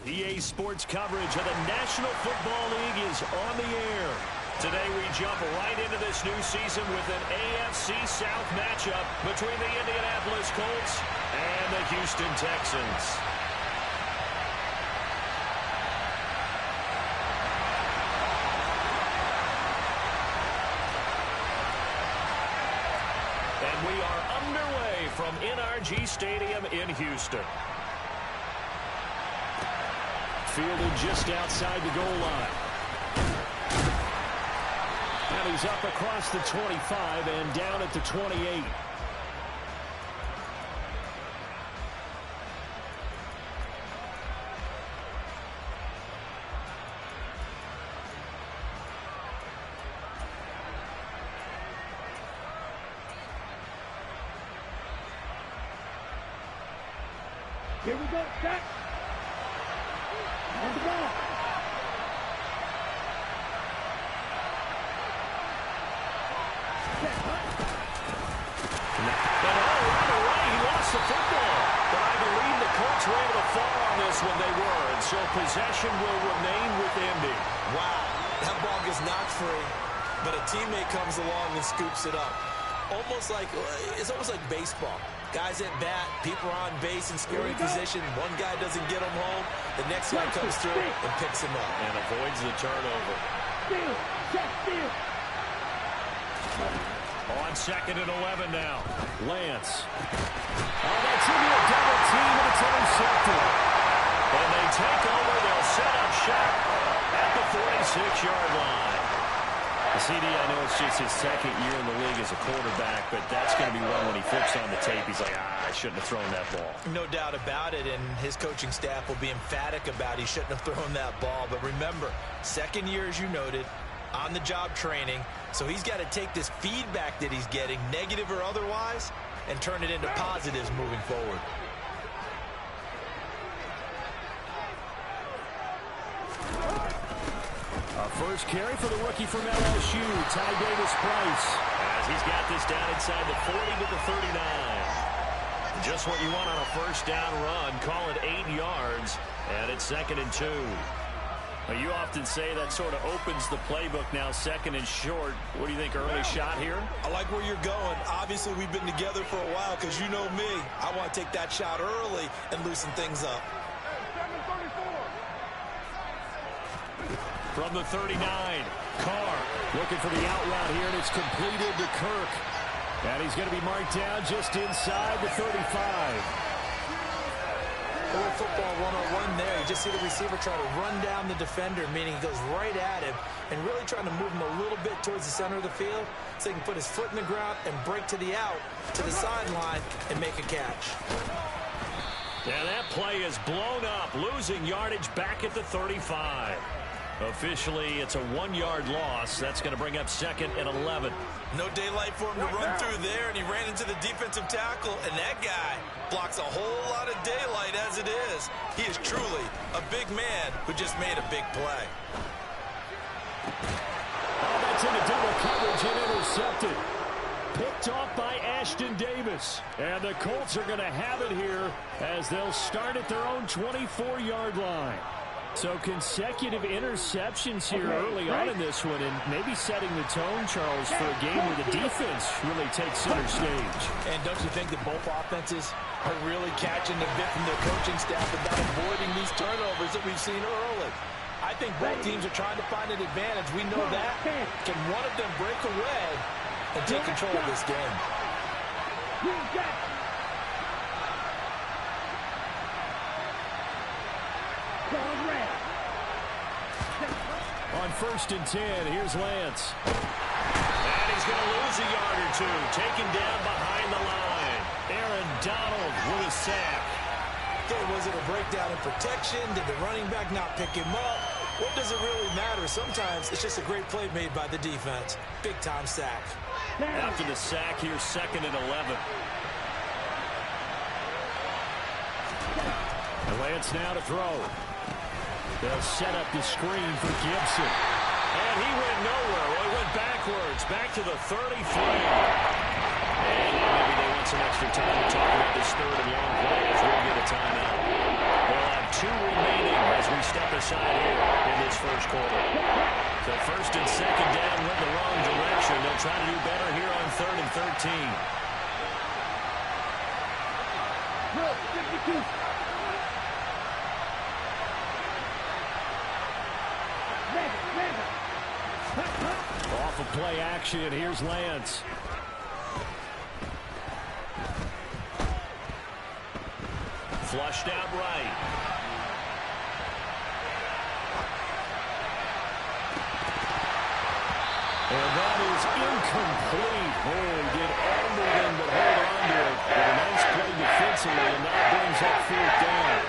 EA Sports coverage of the National Football League is on the air. Today we jump right into this new season with an AFC South matchup between the Indianapolis Colts and the Houston Texans. And we are underway from NRG Stadium in Houston. Fielded just outside the goal line. And he's up across the 25 and down at the 28. Here we go, set. On the ball. The football, but I believe the Colts were able to fall on this when they were, and so possession will remain with Indy. Wow, that ball gets knocked free, but a teammate comes along and scoops it up. It's almost like baseball. Guys at bat, people are on base in scoring position. One guy doesn't get him home, the next guy comes through and picks him up. And avoids the turnover. Steal, check, steal. On 2nd and 11 now. Lance. Oh, that's into a double team, and it's intercepted. And they take over. They'll set up shop at the 46-yard line. CD, I know it's just his second year in the league as a quarterback, but that's going to be one when he flips on the tape. He's like, I shouldn't have thrown that ball. No doubt about it, and his coaching staff will be emphatic about he shouldn't have thrown that ball. But remember, second year, as you noted, on-the-job training, so he's got to take this feedback that he's getting, negative or otherwise, and turn it into positives moving forward. First carry for the rookie from LSU, Ty Davis-Price, as he's got this down inside the 40 to the 39. Just what you want on a first down run. Call it 8 yards, and it's 2nd and 2. Well, you often say that sort of opens the playbook now, 2nd and short. What do you think, early shot here? I like where you're going. Obviously, we've been together for a while because you know me. I want to take that shot early and loosen things up. From the 39, Carr looking for the out route here, and it's completed to Kirk. And he's going to be marked down just inside the 35. A little football 101 there. You just see the receiver try to run down the defender, meaning he goes right at him and really trying to move him a little bit towards the center of the field so he can put his foot in the ground and break to the out, to the sideline, and make a catch. Yeah, that play is blown up, losing yardage back at the 35. Officially, it's a 1-yard loss. That's going to bring up 2nd and 11. No daylight for him to run through there, and he ran into the defensive tackle, and that guy blocks a whole lot of daylight as it is. He is truly a big man who just made a big play. Oh, that's into double coverage and intercepted. Picked off by Ashton Davis. And the Colts are going to have it here as they'll start at their own 24-yard line. So consecutive interceptions here early on in this one, and maybe setting the tone, Charles, for a game where the defense really takes center stage. And don't you think that both offenses are really catching the bit from their coaching staff about avoiding these turnovers that we've seen early? I think both teams are trying to find an advantage. We know that. Can one of them break away and take control of this game? On 1st and 10, here's Lance. And he's going to lose a yard or two. Taken down behind the line. Aaron Donald with a sack. Okay, was it a breakdown in protection? Did the running back not pick him up? What does it really matter? Sometimes it's just a great play made by the defense. Big-time sack. After the sack, here's 2nd and 11. And Lance now to throw. They'll set up the screen for Gibson. And he went nowhere. Well, he went backwards, back to the 33. And maybe they want some extra time to talk about this 3rd and long play as we'll get a timeout. They'll have 2 2 remaining as we step aside here in this first quarter. So first and second down went the wrong direction. They'll try to do better here on 3rd and 13. Off of play action, here's Lance. Flushed out right. And that is incomplete. Oh, he did everything but hold on to it. But a nice play defensively, and that brings up 4th down.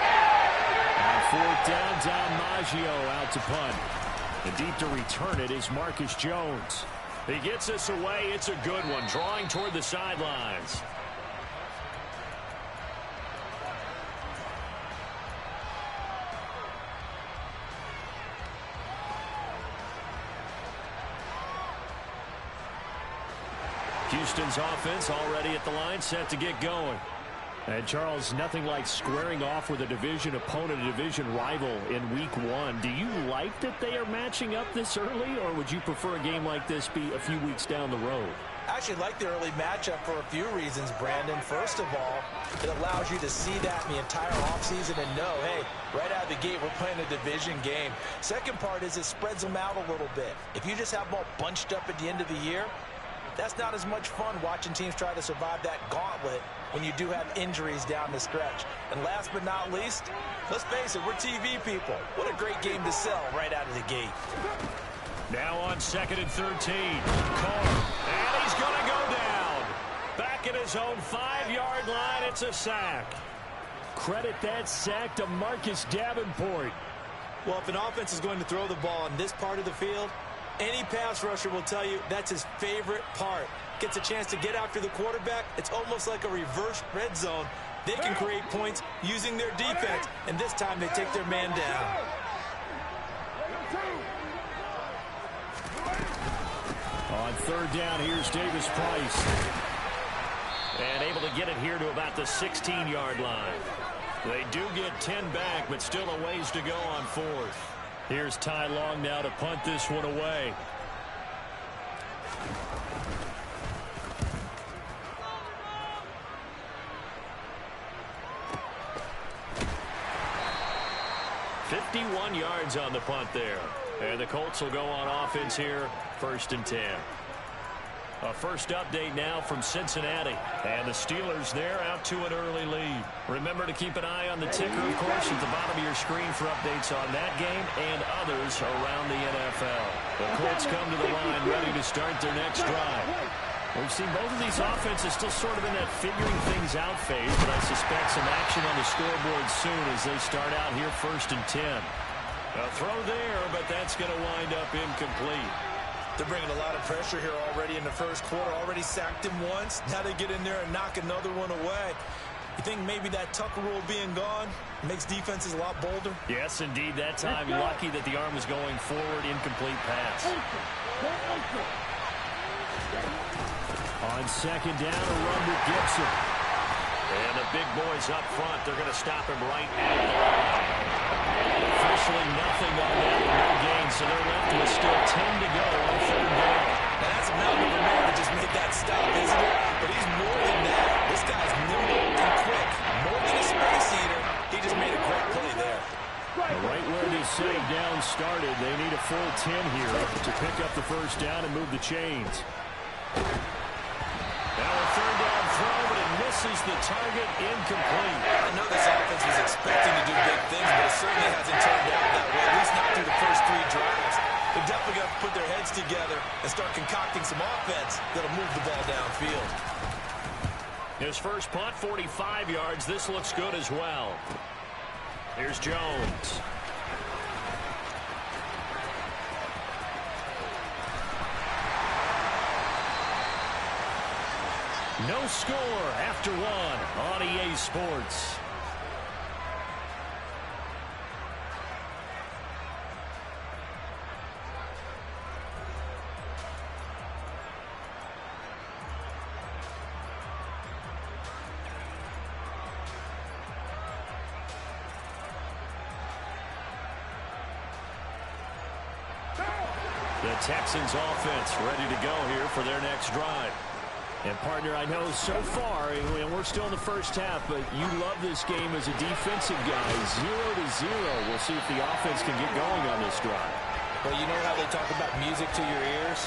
On 4th down, Don Maggio out to punt. And deep to return it is Marcus Jones. He gets us away. It's a good one, drawing toward the sidelines. Houston's offense already at the line, set to get going. And Charles, nothing like squaring off with a division opponent, a division rival in week 1. Do you like that they are matching up this early, or would you prefer a game like this be a few weeks down the road? I actually like the early matchup for a few reasons, Brandon. First of all, it allows you to see that in the entire offseason and know, hey, right out of the gate, we're playing a division game. Second part is it spreads them out a little bit. If you just have them all bunched up at the end of the year, that's not as much fun watching teams try to survive that gauntlet when you do have injuries down the stretch. And last but not least, let's face it, we're TV people. What a great game to sell right out of the gate. Now on 2nd and 13. Carr. And he's going to go down. Back at his own 5-yard line, it's a sack. Credit that sack to Marcus Davenport. Well, if an offense is going to throw the ball in this part of the field, any pass rusher will tell you that's his favorite part. Gets a chance to get after the quarterback. It's almost like a reverse red zone. They can create points using their defense, and this time they take their man down. On 3rd down, here's Davis Price. And able to get it here to about the 16-yard line. They do get 10 back, but still a ways to go on 4th. Here's Ty Long now to punt this one away. $51 yards on the punt there. And the Colts will go on offense here, 1st and 10. A first update now from Cincinnati. And the Steelers there out to an early lead. Remember to keep an eye on the ticker, of course, at the bottom of your screen for updates on that game and others around the NFL. The Colts come to the line ready to start their next drive. We've seen both of these offenses still sort of in that figuring things out phase, but I suspect some action on the scoreboard soon as they start out here 1st and 10. A throw there, but that's going to wind up incomplete. They're bringing a lot of pressure here already in the first quarter. Already sacked him once. Now they get in there and knock another one away. You think maybe that Tucker rule being gone makes defenses a lot bolder? Yes, indeed. That time, lucky that the arm was going forward. Incomplete pass. On 2nd down, a run with Gibson. And the big boys up front, they're going to stop him right at the line. Officially nothing on that, no gain, so they're left with still 10 to go on 3rd down. Now that's a mountain of a man that just made that stop, isn't it? But he's more than that. This guy's nimble and quick. More than a space eater. He just made a great play there. Right where this save down started, they need a full 10 here to pick up the 1st down and move the chains. Now a 3rd down throw, but it misses the target, incomplete. I know this offense was expecting to do big things, but it certainly hasn't turned out that way, at least not through the first 3 drives. They're definitely got to put their heads together and start concocting some offense that'll move the ball downfield. His first punt, 45 yards. This looks good as well. Here's Jones. No score after 1 on EA Sports. the Texans offense ready to go here for their next drive. And, partner, I know so far, and we're still in the first half, but you love this game as a defensive guy. 0-0. We'll see if the offense can get going on this drive. Well, you know how they talk about music to your ears?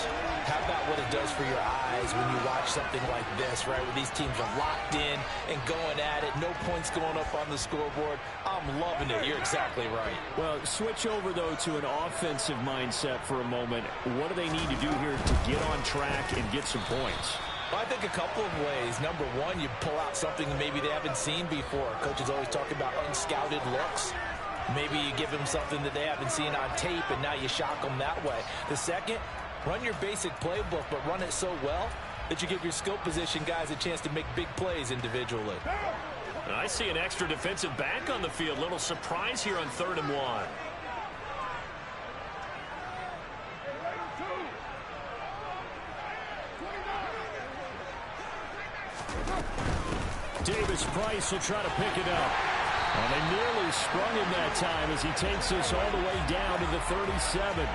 How about what it does for your eyes when you watch something like this, right, where these teams are locked in and going at it, no points going up on the scoreboard? I'm loving it. You're exactly right. Well, switch over, though, to an offensive mindset for a moment. What do they need to do here to get on track and get some points? Well, I think a couple of ways. Number one, you pull out something maybe they haven't seen before. Coaches always talk about unscouted looks. Maybe you give them something that they haven't seen on tape, and now you shock them that way. The second, run your basic playbook, but run it so well that you give your skill position guys a chance to make big plays individually. And I see an extra defensive back on the field. Little surprise here on 3rd and 1. Davis Price will try to pick it up. And they nearly sprung him that time as he takes us all the way down to the 37.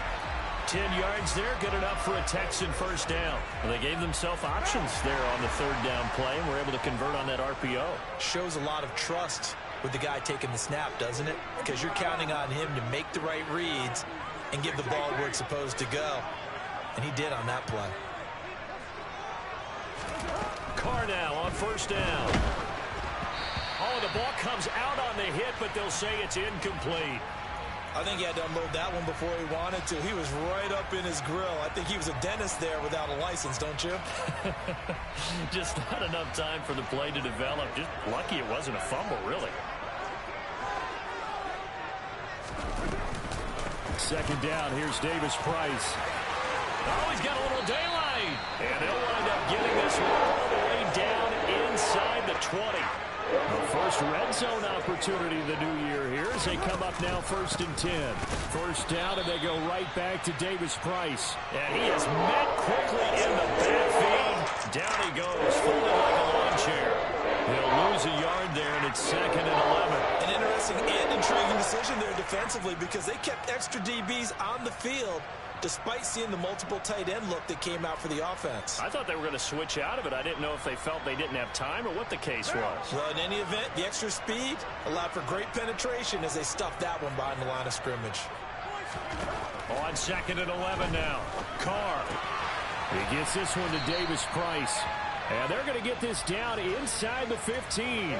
10 yards there, good enough for a Texan first down. Well, they gave themselves options there on the 3rd down play, and were able to convert on that RPO. Shows a lot of trust with the guy taking the snap, doesn't it? Because you're counting on him to make the right reads and give the ball where it's supposed to go. And he did on that play. Carr now on 1st down. Oh, the ball comes out on the hit, but they'll say it's incomplete. I think he had to unload that one before he wanted to. He was right up in his grill. I think he was a dentist there without a license, don't you? Just not enough time for the play to develop. Just lucky it wasn't a fumble, really. 2nd down, here's Davis Price. Oh, he's got a little daylight. And they'll wind up getting this one all the way down inside the 20. The first red zone opportunity of the new year here as they come up now 1st and 10. First down, and they go right back to Davis Price. And he is met quickly in the backfield. Down he goes, folded like a lawn chair. He'll lose a yard there, and it's 2nd and 11. An interesting and intriguing decision there defensively because they kept extra DBs on the field despite seeing the multiple tight end look that came out for the offense. I thought they were going to switch out of it. I didn't know if they felt they didn't have time or what the case was. Well, in any event, the extra speed allowed for great penetration as they stuffed that one behind the line of scrimmage. On 2nd and 11 now. Carr. He gets this one to Davis Price. And they're going to get this down inside the 15.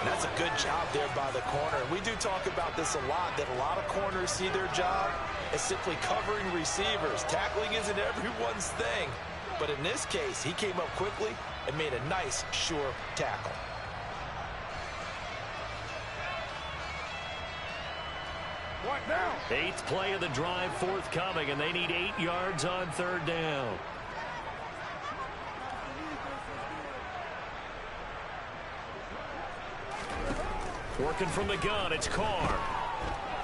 That's a good job there by the corner. We do talk about this a lot, that a lot of corners see their job as simply covering receivers. Tackling isn't everyone's thing. But in this case, he came up quickly and made a nice, sure tackle. What now? 8th play of the drive forthcoming, and they need 8 yards on 3rd down. Working from the gun, it's Carr.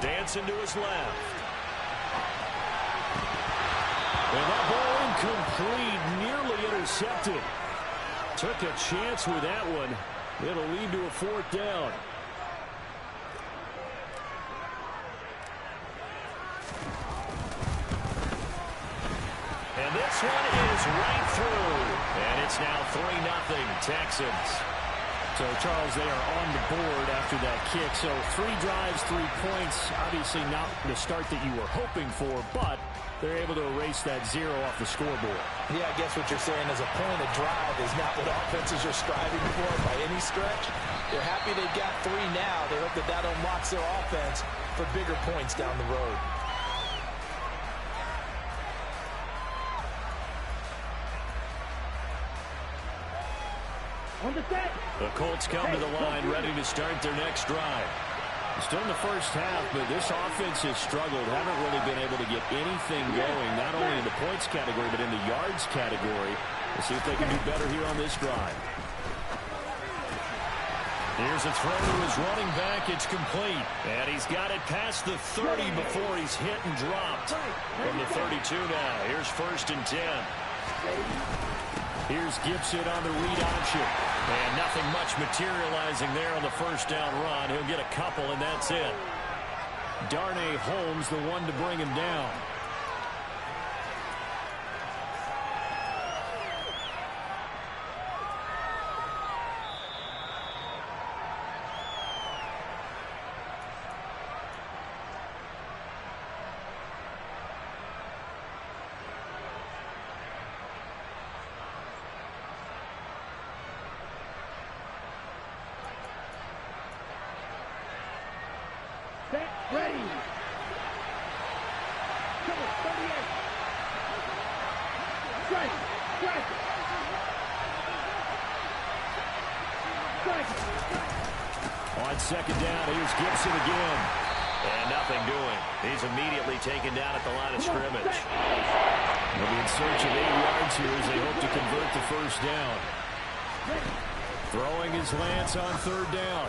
Dancing to his left. And that ball incomplete, nearly intercepted. Took a chance with that one. It'll lead to a 4th down. And this one is right through. And it's now 3-0 Texans. So, Charles, they are on the board after that kick. So 3 drives, 3 points. Obviously not the start that you were hoping for, but they're able to erase that 0 off the scoreboard. Yeah, I guess what you're saying is a point of drive is not what offenses are striving for by any stretch. They're happy they've got 3 now. They hope that that unlocks their offense for bigger points down the road. The Colts come to the line ready to start their next drive. Still in the first half, but this offense has struggled. Haven't really been able to get anything going, not only in the points category, but in the yards category. We'll see if they can do better here on this drive. Here's a throw to his running back. It's complete. And he's got it past the 30 before he's hit and dropped. From the 32 now. Here's 1st and 10. Here's Gibson on the read option. And nothing much materializing there on the 1st down run. He'll get a couple, and that's it. Darnay Holmes, the one to bring him down. Set. Ready. Number 38. Strike. Strike. Strike. On second down, here's Gibson again. And nothing doing. He's immediately taken down at the line of scrimmage. They'll be in search of 8 yards here as they hope to convert the first down. Throwing his Lance on third down.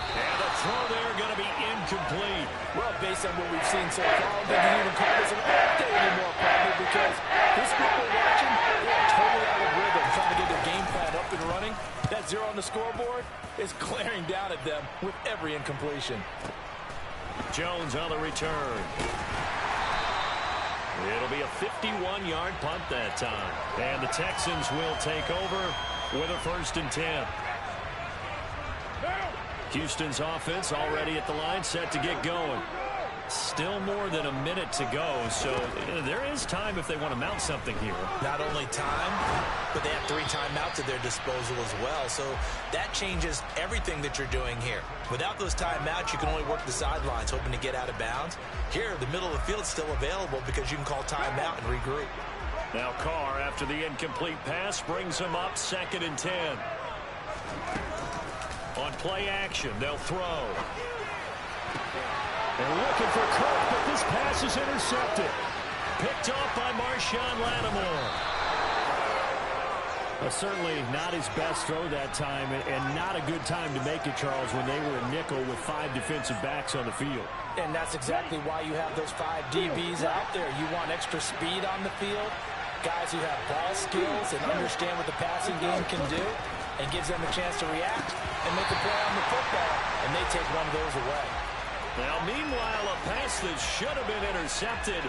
And the throw there going to be incomplete. Well, based on what we've seen so far, I don't think you even call this an update anymore, probably, because this group we're watching, they're totally out of rhythm, trying to get their game plan up and running. That 0 on the scoreboard is glaring down at them with every incompletion. Jones on the return. It'll be a 51-yard punt that time. And the Texans will take over with a 1st and 10. Houston's offense already at the line, set to get going. Still more than a minute to go, so there is time if they want to mount something here. Not only time, but they have 3 timeouts at their disposal as well, so that changes everything that you're doing here. Without those timeouts, you can only work the sidelines, hoping to get out of bounds. Here, the middle of the field is still available because you can call timeout and regroup. Now Carr, after the incomplete pass, brings him up 2nd and 10. On play action, they'll throw. They're looking for Kirk, but this pass is intercepted. Picked off by Marshawn Lattimore. Certainly not his best throw that time, and not a good time to make it, Charles, when they were a nickel with 5 defensive backs on the field. And that's exactly why you have those 5 DBs out there. You want extra speed on the field, guys who have ball skills and understand what the passing game can do, and gives them a chance to react and make a play on the football, and they take one of those away. Now, meanwhile, a pass that should have been intercepted,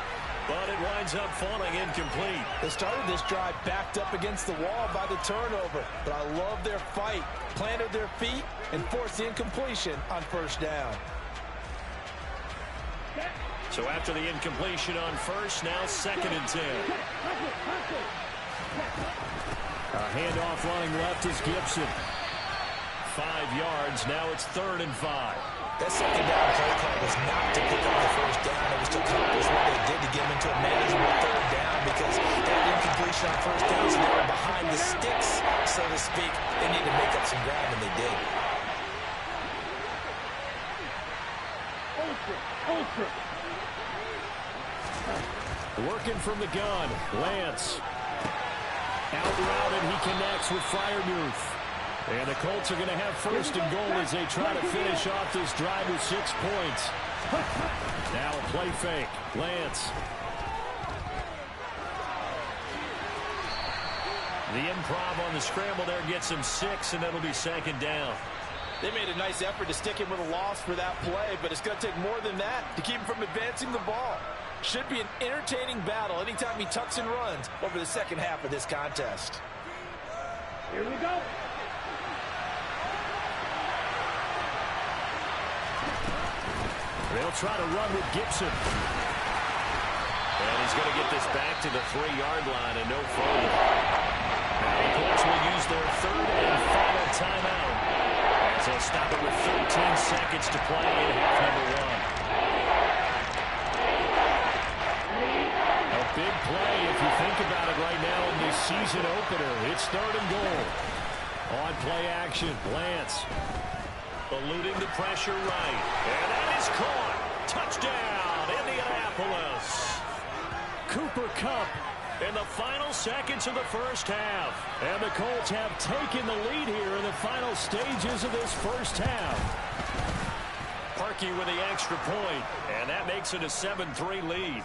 but it winds up falling incomplete. They started this drive backed up against the wall by the turnover, but I love their fight. Planted their feet and forced the incompletion on 1st down. So after the incompletion on 1st, now 2nd and 10. A handoff running left is Gibson. 5 yards, now it's 3rd and 5. That 2nd down play call was not to pick up the 1st down. It was to accomplish what they did to get them into a manageable 3rd down, because that incompletion on 1st down, so they were behind the sticks, so to speak. They need to make up some ground, and they did. Working from the gun, Lance. Out route, and he connects with Freiermuth. And the Colts are going to have 1st and goal as they try to finish off this drive with 6 points. Now a play fake. Lance. The improv on the scramble there gets him 6, and that'll be 2nd down. They made a nice effort to stick him with a loss for that play, but it's going to take more than that to keep him from advancing the ball. Should be an entertaining battle anytime he tucks and runs over the 2nd half of this contest. Here we go. They'll try to run with Gibson. And he's going to get this back to the 3-yard line and no further. Now the Colts will use their 3rd and final timeout, as they'll stop it with 13 seconds to play in half number 1. A big play if you think about it right now in this season opener. It's 3rd and goal. On play action, Lance. Eluding the pressure right. And that is caught. Touchdown, Indianapolis. Cooper Kupp in the final seconds of the 1st half. And the Colts have taken the lead here in the final stages of this 1st half. Parkey with the extra point, and that makes it a 7-3 lead.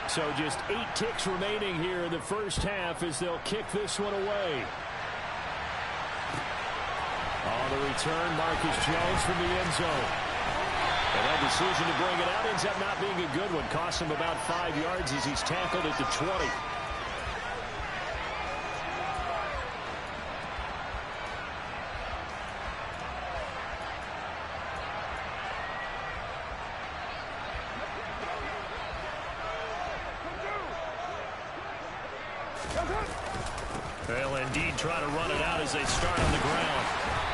So just 8 ticks remaining here in the 1st half as they'll kick this one away. On the return, Marcus Jones from the end zone. And that decision to bring it out ends up not being a good one. Costs him about 5 yards as he's tackled at the 20. They'll indeed try to run it out as they start on the ground.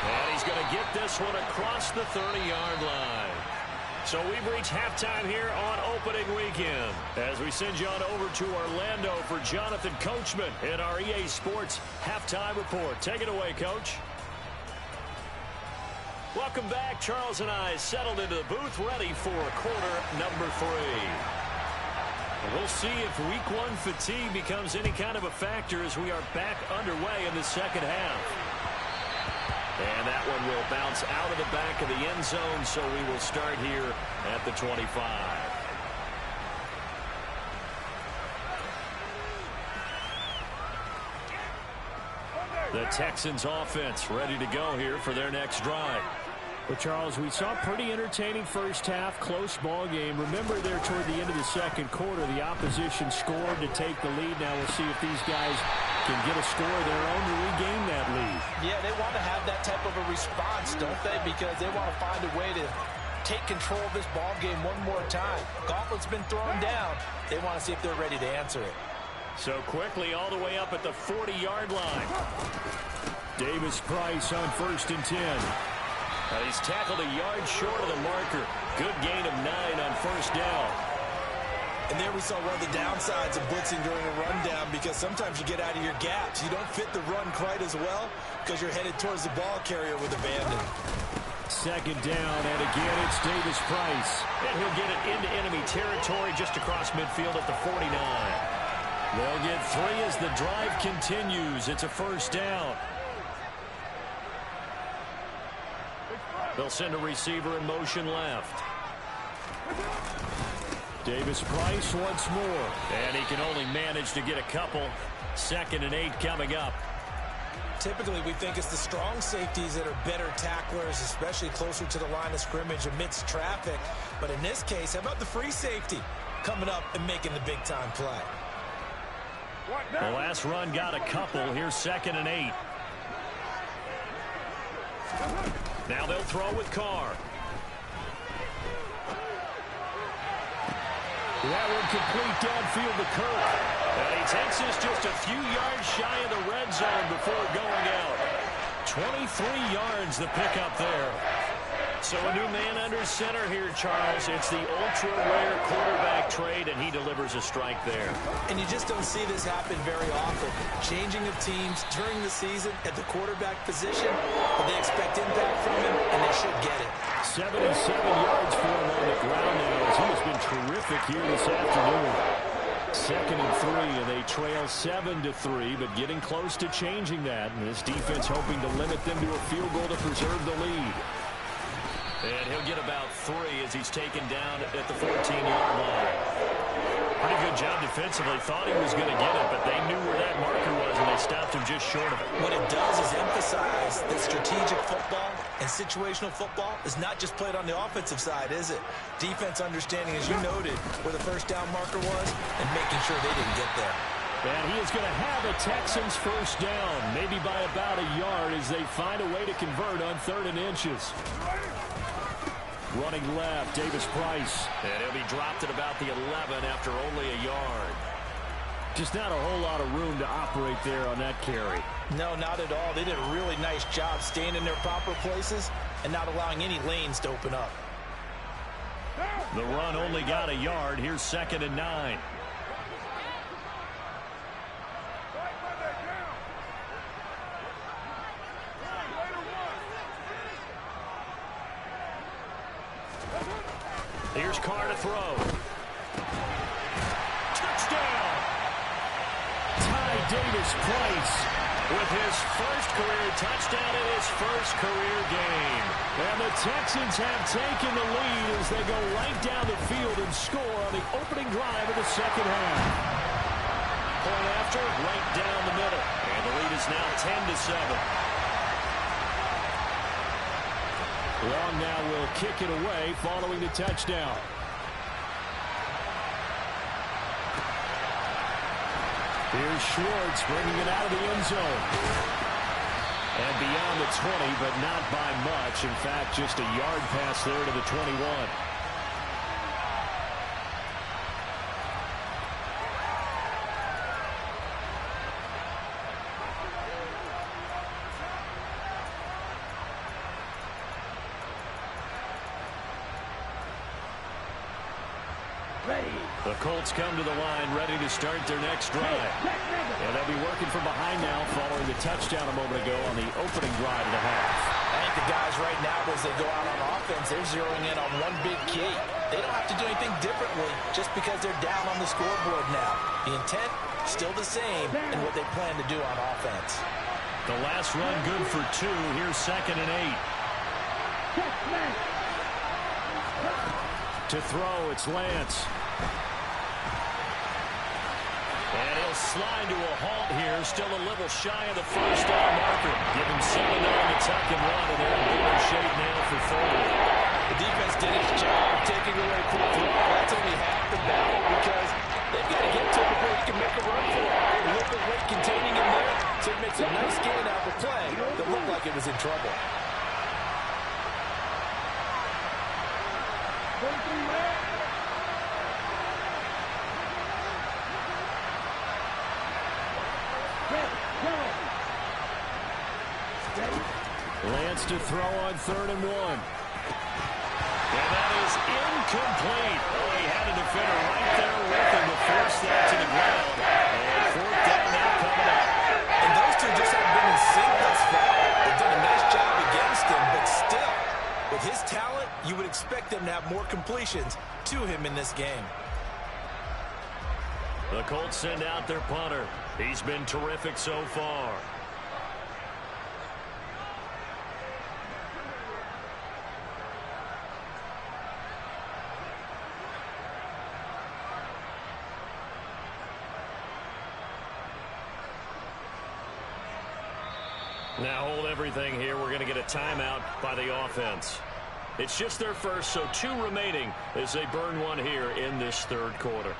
And he's going to get this one across the 30-yard line. So we've reached halftime here on opening weekend as we send you on over to Orlando for Jonathan Coachman in our EA Sports Halftime Report. Take it away, Coach. Welcome back. Charles and I settled into the booth ready for quarter number 3. We'll see if week 1 fatigue becomes any kind of a factor as we are back underway in the second half. And that one will bounce out of the back of the end zone, so we will start here at the 25. The Texans offense ready to go here for their next drive. Well, Charles, we saw a pretty entertaining first half, close ball game. Remember there toward the end of the second quarter, the opposition scored to take the lead. Now we'll see if these guys can get a score of their own to regain that lead. Yeah, they want to have that type of a response, don't they? Because they want to find a way to take control of this ball game one more time. Gauntlet's been thrown down. They want to see if they're ready to answer it. So quickly all the way up at the 40-yard line. Davis Price on 1st and 10. He's tackled a yard short of the marker. Good gain of 9 on 1st down. And there we saw one of the downsides of blitzing during a rundown, because sometimes you get out of your gaps. You don't fit the run quite as well because you're headed towards the ball carrier with abandon. 2nd down, and again it's Davis Price. And he'll get it into enemy territory just across midfield at the 49. They'll get 3 as the drive continues. It's a 1st down. They'll send a receiver in motion left. Davis Price once more. And he can only manage to get a couple. 2nd and 8 coming up. Typically, we think it's the strong safeties that are better tacklers, especially closer to the line of scrimmage amidst traffic. But in this case, how about the free safety coming up and making the big-time play? The last run got a couple. Here's 2nd and 8. Now they'll throw with Carr. That one complete downfield to Kirk. And he takes this just a few yards shy of the red zone before going out. 23 yards the pickup there. So a new man under center here, Charles. It's the ultra-rare quarterback trade, and he delivers a strike there. And you just don't see this happen very often. Changing of teams during the season at the quarterback position, but they expect impact from him, and they should get it. 77 yards for him on the ground now, as he has been terrific here this afternoon. 2nd and 3, and they trail 7-3, but getting close to changing that. And this defense hoping to limit them to a field goal to preserve the lead. And he'll get about 3 as he's taken down at the 14-yard line. Pretty good job defensively. Thought he was going to get it, but they knew where that marker was, and they stopped him just short of it. What it does is emphasize that strategic football and situational football is not just played on the offensive side, is it? Defense understanding, as you noted, where the 1st down marker was and making sure they didn't get there. And he is going to have a Texans 1st down, maybe by about a yard as they find a way to convert on 3rd and inches. Running left, Davis Price. And he'll be dropped at about the 11 after only a yard. Just not a whole lot of room to operate there on that carry. No, not at all. They did a really nice job staying in their proper places and not allowing any lanes to open up. The run only got a yard. Here's 2nd and 9. Here's Carr to throw. Touchdown! Ty Davis Price with his first career touchdown in his first career game. And the Texans have taken the lead as they go right down the field and score on the opening drive of the second half. Point after, right down the middle. And the lead is now 10-7. Long now will kick it away following the touchdown. Here's Schwartz bringing it out of the end zone. And beyond the 20, but not by much. In fact, just a yard pass there to the 21. The Colts come to the line ready to start their next drive. And they'll be working from behind now following the touchdown a moment ago on the opening drive of the half. I think the guys right now, as they go out on offense, they're zeroing in on one big key. They don't have to do anything differently just because they're down on the scoreboard now. The intent, still the same in what they plan to do on offense. The last run good for 2. Here's 2nd and 8. To throw, it's Lance. And he'll slide to a halt here, still a little shy of the first down marker. Give him 7 on the tuck and run, and they're in good shape now for 30. The defense did its job of taking away quick throw. That's only half the battle because they've got to get to it before he can make a run for it. A little bit late containing him there, so it makes a nice gain out of the play that looked like it was in trouble. Lance to throw on 3rd and 1. And that is incomplete. Oh, he had a defender right there with him to force that to the ground. And 4th down now coming up. And those two just haven't been in sync thus far. They've done a nice job against him, but still, with his talent, you would expect them to have more completions to him in this game. The Colts send out their punter. He's been terrific so far. Now hold everything here. We're going to get a timeout by the offense. It's just their first, so 2 remaining as they burn one here in this 3rd quarter.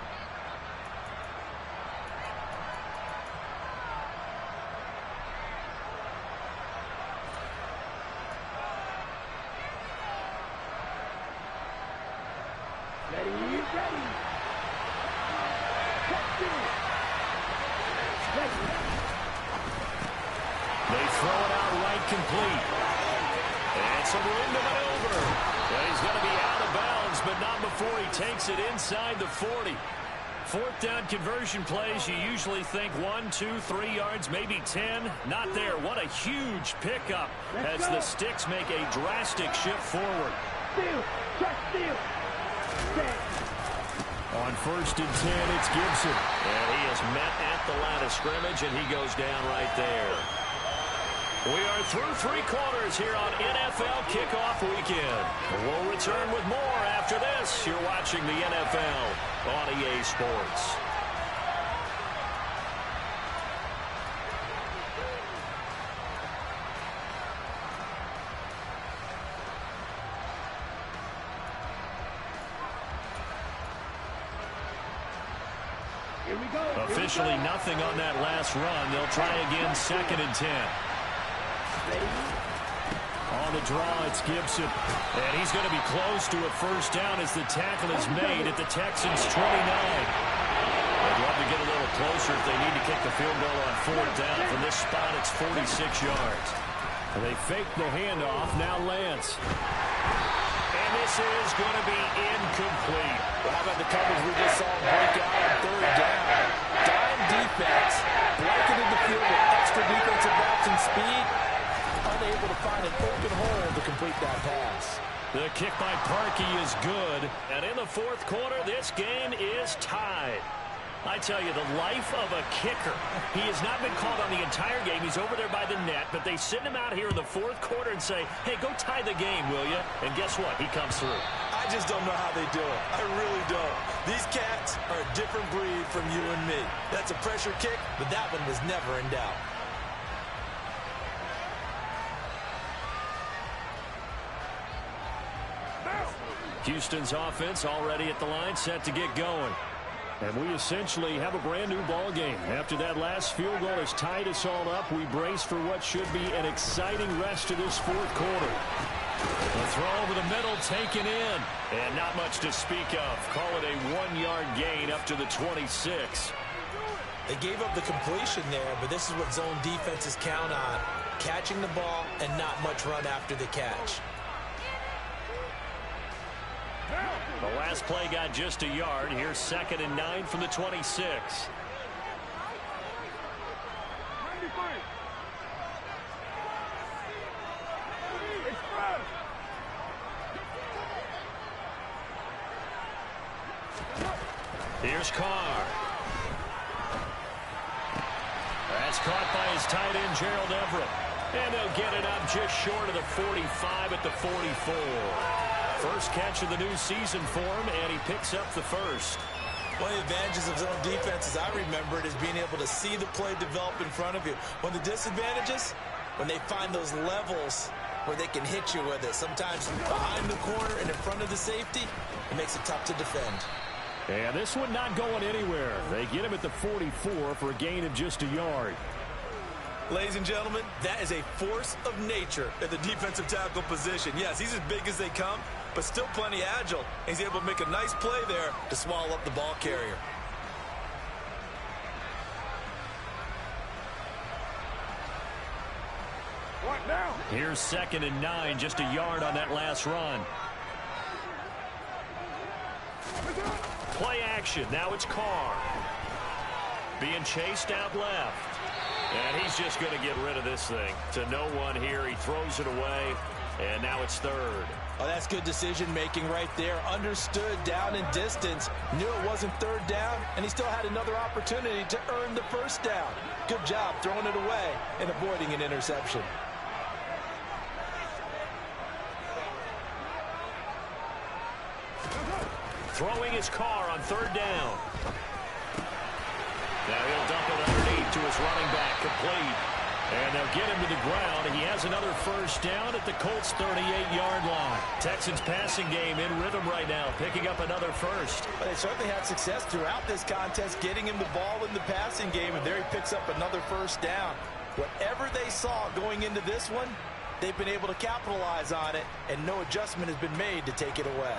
They throw it out right complete. And some room to maneuver. And he's going to be out of bounds, but not before he takes it inside the 40. 4th down conversion plays, you usually think 1, 2, 3 yards, maybe 10. Not there. What a huge pickup as the Sticks make a drastic shift forward. On 1st and 10, it's Gibson. And he is met at the line of scrimmage, and he goes down right there. We are through 3 quarters here on NFL Kickoff Weekend. We'll return with more after this. You're watching the NFL on EA Sports. Here we go. Officially nothing on that last run. They'll try again, 2nd and 10. On the draw, it's Gibson. And he's going to be close to a first down as the tackle is made at the Texans' 29. They'd love to get a little closer if they need to kick the field goal on 4th down. From this spot, it's 46 yards. And they fake the handoff. Now Lance. And this is going to be incomplete. Well, how about the coverage we just saw break out on 3rd down? Dime defense, blanketed the field with extra defensive backs and speed. Unable to find an open hole to complete that pass. The kick by Parkey is good. And in the 4th quarter, this game is tied. I tell you, the life of a kicker. He has not been called on the entire game. He's over there by the net, but they send him out here in the 4th quarter and say, hey, go tie the game, will you? And guess what? He comes through. I just don't know how they do it. I really don't. These cats are a different breed from you and me. That's a pressure kick, but that one was never in doubt. Houston's offense already at the line, set to get going. And we essentially have a brand new ball game. After that last field goal has tied us all up, we brace for what should be an exciting rest of this 4th quarter. The throw over the middle taken in. And not much to speak of. Call it a 1-yard gain up to the 26. They gave up the completion there, but this is what zone defenses count on. Catching the ball and not much run after the catch. The last play got just a yard. Here's 2nd and 9 from the 26. Here's Carr. That's caught by his tight end, Gerald Everett. And they'll get it up just short of the 45 at the 44. First catch of the new season for him, and he picks up the first. One of the advantages of zone defense, as I remember it, is being able to see the play develop in front of you. One of the disadvantages, when they find those levels where they can hit you with it. Sometimes behind the corner and in front of the safety, it makes it tough to defend. And this one not going anywhere. They get him at the 44 for a gain of just a yard. Ladies and gentlemen, that is a force of nature at the defensive tackle position. Yes, he's as big as they come, but still plenty agile. He's able to make a nice play there to swallow up the ball carrier. What now? Here's 2nd and 9, just a yard on that last run. Play action. Now it's Carr. Being chased out left. And he's just going to get rid of this thing. To no one here. He throws it away. And now it's 3rd. Oh, that's good decision-making right there. Understood down in distance. Knew it wasn't 3rd down. And he still had another opportunity to earn the 1st down. Good job throwing it away and avoiding an interception. Throwing his Carr on 3rd down. Now he'll dump it underneath to his running back, complete. And they'll get him to the ground. He has another 1st down at the Colts' 38-yard line. Texans passing game in rhythm right now, picking up another 1st. But they certainly had success throughout this contest, getting him the ball in the passing game, and there he picks up another 1st down. Whatever they saw going into this one, they've been able to capitalize on it, and no adjustment has been made to take it away.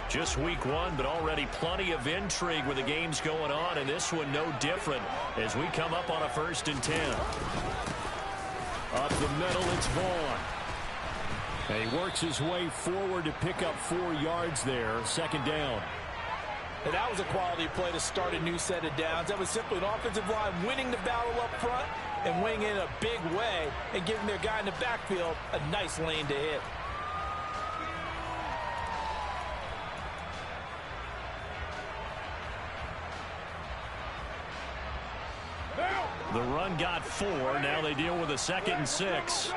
Just week 1, but already plenty of intrigue with the games going on, and this one no different as we come up on a 1st and 10. Up the middle, it's Vaughn. And he works his way forward to pick up 4 yards there, 2nd down. And that was a quality play to start a new set of downs. That was simply an offensive line winning the battle up front and weighing in a big way and giving their guy in the backfield a nice lane to hit. The run got 4. Now they deal with a 2nd and 6.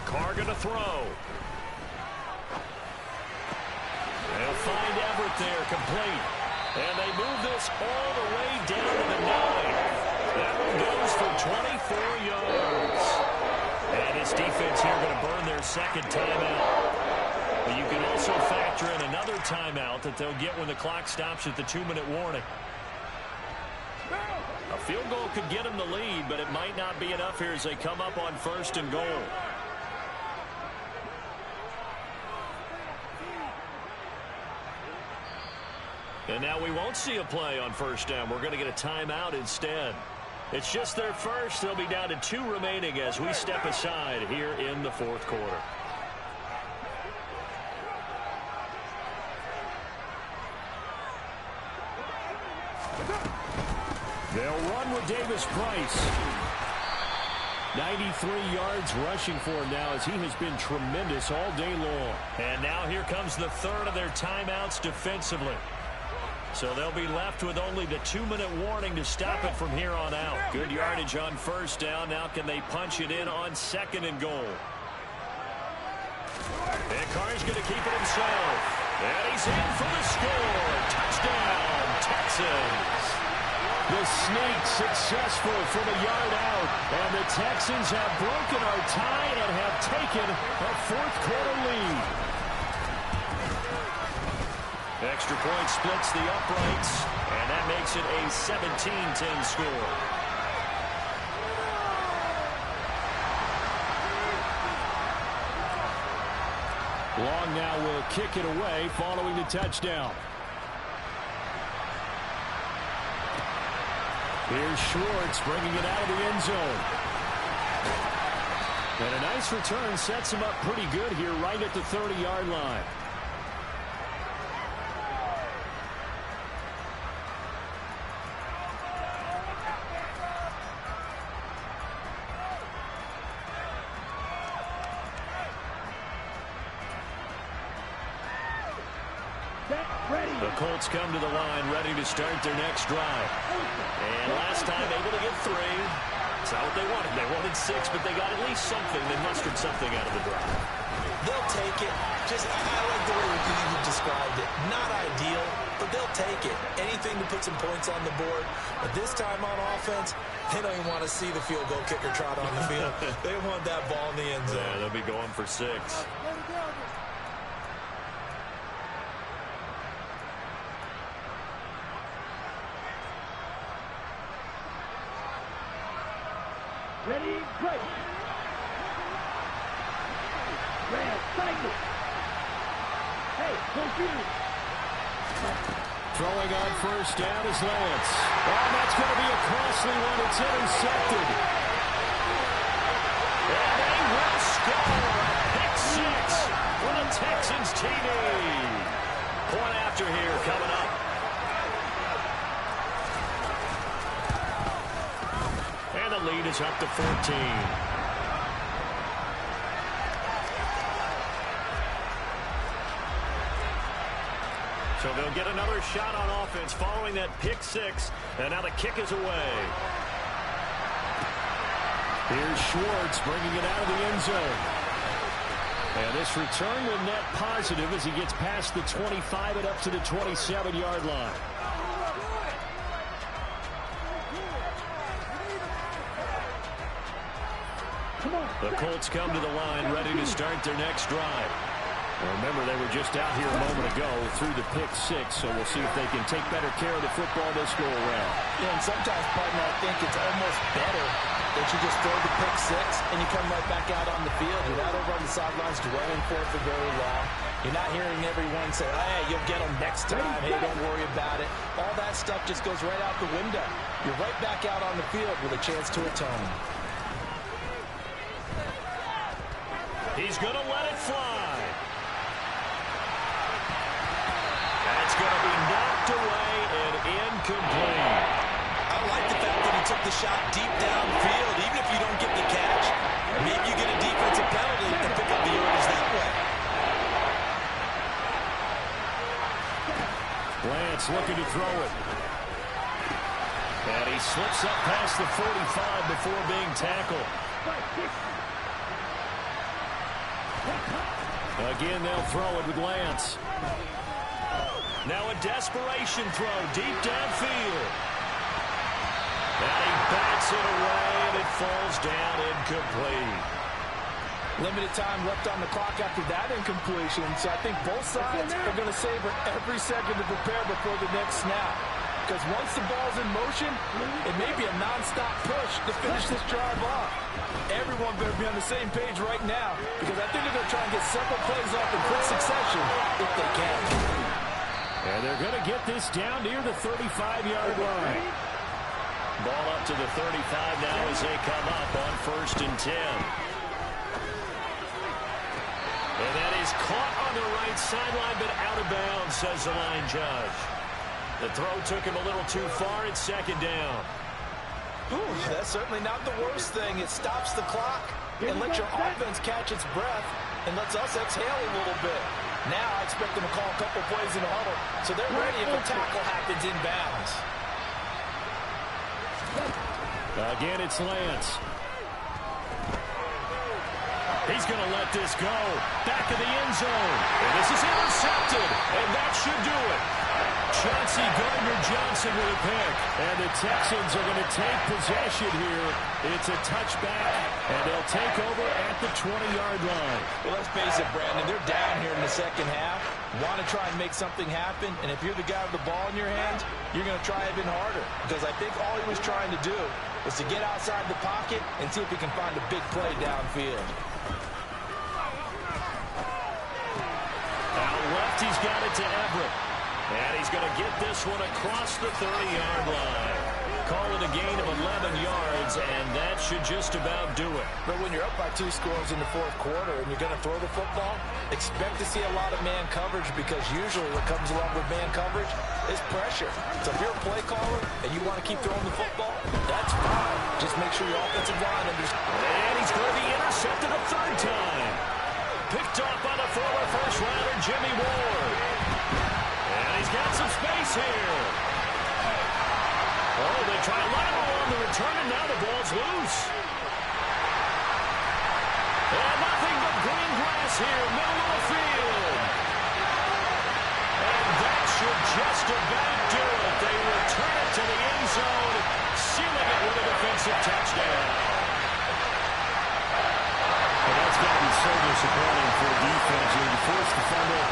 Carr going to throw. They'll find Everett there, complete. And they move this all the way down to the 9. That one goes for 24 yards. And this defense here going to burn their 2nd timeout. But you can also factor in another timeout that they'll get when the clock stops at the 2-minute warning. A field goal could get them the lead, but it might not be enough here as they come up on 1st and goal. And now we won't see a play on 1st down. We're going to get a timeout instead. It's just their first. They'll be down to 2 remaining as we step aside here in the 4th quarter. They'll run with Davis Price. 93 yards rushing for him now as he has been tremendous all day long. And now here comes the 3rd of their timeouts defensively. So they'll be left with only the 2-minute warning to stop it from here on out. Good yardage on 1st down. Now can they punch it in on 2nd and goal? And Carr's going to keep it himself. And he's in for the score. Touchdown, Texans. The sneak successful from a yard out. And the Texans have broken our tie and have taken a 4th quarter lead. Extra point splits the uprights, and that makes it a 17-10 score. Long now will kick it away following the touchdown. Here's Schwartz bringing it out of the end zone. And a nice return sets him up pretty good here right at the 30-yard line. The Colts come to the line ready to start their next drive. And last time able to get 3. It's not what they wanted. They wanted 6, but they got at least something. They mustered something out of the drive. They'll take it. I like the way you described it. Not ideal, but they'll take it. Anything to put some points on the board. But this time on offense, they don't even want to see the field goal kicker trot on the field. They want that ball in the end zone. Yeah, they'll be going for 6. Ready, break. Red, cycle. Hey, don't shoot it. Throwing on first down is Lance. Oh, that's going to be a costly one. It's intercepted. And they will score a pick 6 for the Texans TD. Point after here coming up. And the lead is up to 14. So they'll get another shot on offense following that pick 6. And now the kick is away. Here's Schwartz bringing it out of the end zone. And this return will net positive as he gets past the 25 and up to the 27-yard line. The Colts come to the line ready to start their next drive. Well, remember, they were just out here a moment ago through the pick 6, so we'll see if they can take better care of the football this go around. Yeah, and sometimes, partner, I think it's almost better that you just throw the pick 6 and you come right back out on the field. You're not over on the sidelines dwelling for it for very long. You're not hearing everyone say, hey, you'll get them next time. Hey, don't worry about it. All that stuff just goes right out the window. You're right back out on the field with a chance to atone. He's going to let it fly. That's going to be knocked away and incomplete. I like the fact that he took the shot deep downfield. Even if you don't get the catch, maybe you get a defensive penalty to pick up the yardage that way. Lance looking to throw it. And he slips up past the 45 before being tackled. Again, they'll throw it with Lance. Now a desperation throw deep downfield. And he bats it away, and it falls down incomplete. Limited time left on the clock after that incompletion, so I think both sides are going to savor every second to prepare before the next snap. Because once the ball's in motion, it may be a nonstop push to finish this drive off. Everyone better be on the same page right now, because I think they're going to try and get several plays off in quick succession if they can. And they're going to get this down near the 35-yard line. Ball up to the 35 now as they come up on 1st and 10. And that is caught on the right sideline, but out of bounds, says the line judge. The throw took him a little too far. It's 2nd down. Ooh, that's certainly not the worst thing. It stops the clock and lets your offense catch its breath and lets us exhale a little bit. Now I expect them to call a couple plays in the huddle, so they're ready if a tackle happens inbounds. Again, it's Lance. He's going to let this go. Back of the end zone. And this is intercepted. And that should do it. Chauncey Gardner-Johnson with a pick. And the Texans are going to take possession here. It's a touchback, and they'll take over at the 20-yard line. Well, let's face it, Brandon. They're down here in the second half. Want to try and make something happen. And if you're the guy with the ball in your hands, you're going to try even harder. Because I think all he was trying to do was to get outside the pocket and see if he can find a big play downfield. Out left, he's got it to Everett. And he's going to get this one across the 30-yard line. Call it a gain of 11 yards, and that should just about do it. But when you're up by 2 scores in the fourth quarter and you're going to throw the football, expect to see a lot of man coverage, because usually what comes along with man coverage is pressure. So if you're a play caller and you want to keep throwing the football, that's fine. Just make sure your offensive line understands. And he's going to be intercepted a third time. Picked off by the former first-rounder Jimmy Ward. And he's got some space here. Oh, they try lateral on the return, and now the ball's loose. And nothing but green grass here, middle of the field. And that should just about do it. They return it to the end zone, sealing it with a defensive touchdown. Well, that's got to be so disappointing for a defense. You force the fumble,